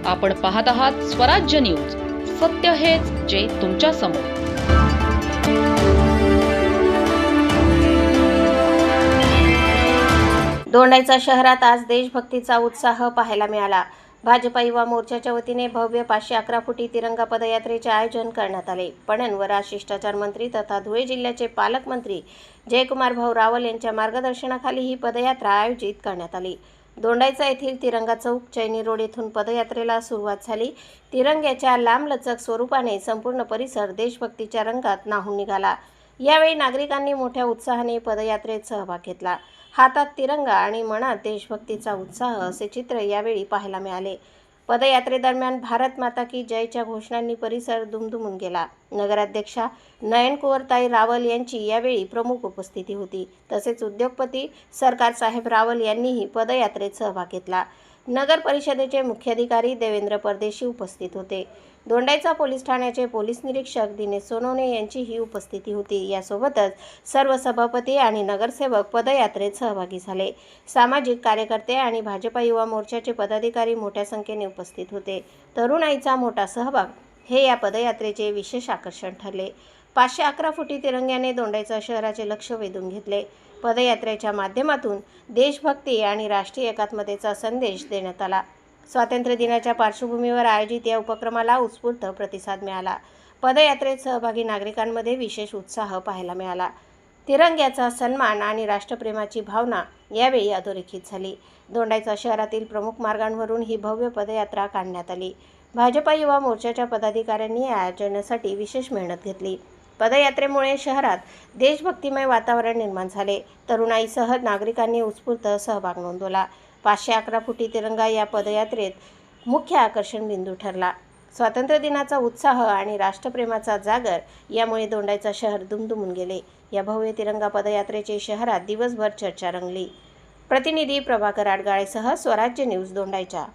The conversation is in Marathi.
आपण पाहत आहात स्वराज्य न्यूज. सत्य हेच जे तुमच्या समोर. दोंडाईचा शहरात आज देशभक्तीचा उत्साह पाहायला मिळाला. भाजपा युवा मोर्चाच्या वतीने भव्य 511 फुटी तिरंगा पदयात्रेचे आयोजन करण्यात आले. पणन व शिष्टाचार मंत्री तथा धुळे जिल्ह्याचे पालकमंत्री जयकुमार भाऊ रावल यांच्या मार्गदर्शनाखाली ही पदयात्रा आयोजित करण्यात आली. दोंडाईचा येथील तिरंगा चौक चैनी रोड येथून पदयात्रेला सुरुवात झाली. तिरंग्याच्या लांबलचक स्वरूपाने संपूर्ण परिसर देशभक्तीच्या रंगात न्हाऊन निघाला. यावेळी नागरिकांनी मोठ्या उत्साहाने पदयात्रेत सहभाग घेतला. हातात तिरंगा आणि मनात देशभक्तीचा उत्साह असे चित्र यावेळी पाहायला मिळाले. पदयात्रेदरम्यान भारत माता की जयच्या घोषणांनी परिसर दुमदुमून गेला. नगराध्यक्षा नयनकुवरताई रावल यांची यावेळी प्रमुख उपस्थिती होती. तसेच उद्योगपती सरकार साहेब रावल यांनीही पदयात्रेत सहभाग घेतला. नगर परिषदेचे मुख्याधिकारी देवेंद्र परदेशी उपस्थित होते. दोंडाईचा पोलीस ठाण्याचे पोलीस निरीक्षक दिनेश सोनवणे यांचीही उपस्थिती होती. यासोबतच सर्व सभापती आणि नगरसेवक पदयात्रेत सहभागी झाले. सामाजिक कार्यकर्ते आणि भाजपा युवा मोर्चाचे पदाधिकारी मोठ्या संख्येने उपस्थित होते. तरुणाईचा मोठा सहभाग हे या पदयात्रेचे विशेष आकर्षण ठरले. 511 फुटी तिरंग्याने दोंडाईचा शहराचे लक्ष वेधून घेतले. पदयात्रेच्या माध्यमातून देशभक्ती आणि राष्ट्रीय एकात्मतेचा संदेश देण्यात आला. स्वातंत्र्य दिनाच्या पार्श्वभूमीवर आयोजित या उपक्रमाला उत्स्फूर्त प्रतिसाद मिळाला. पदयात्रेत सहभागी नागरिकांमध्ये विशेष उत्साह पाहायला मिळाला. तिरंग्याचा सन्मान आणि राष्ट्रप्रेमाची भावना यावेळी अधोरेखित झाली. दोंडाईचा शहरातील प्रमुख मार्गांवरून ही भव्य पदयात्रा काढण्यात आली. भाजपा युवा मोर्चाच्या पदाधिकाऱ्यांनी या आयोजनासाठी विशेष मेहनत घेतली. पदयात्रेमुळे शहरात देशभक्तिमय वातावरण निर्माण झाले. तरुणाईसह नागरिकांनी उत्स्फूर्त सहभाग नोंदवला. 511 फुटी तिरंगा या पदयात्रेत मुख्य आकर्षण बिंदू ठरला. स्वातंत्र्य दिनाचा उत्साह आणि राष्ट्रप्रेमाचा जागर यामुळे दोंडाईचा शहर दुमदुमून गेले. या भव्य तिरंगा पदयात्रेची शहरात दिवसभर चर्चा रंगली. प्रतिनिधी प्रभाकर आडगाळेसह स्वराज्य न्यूज दोंडाईचा.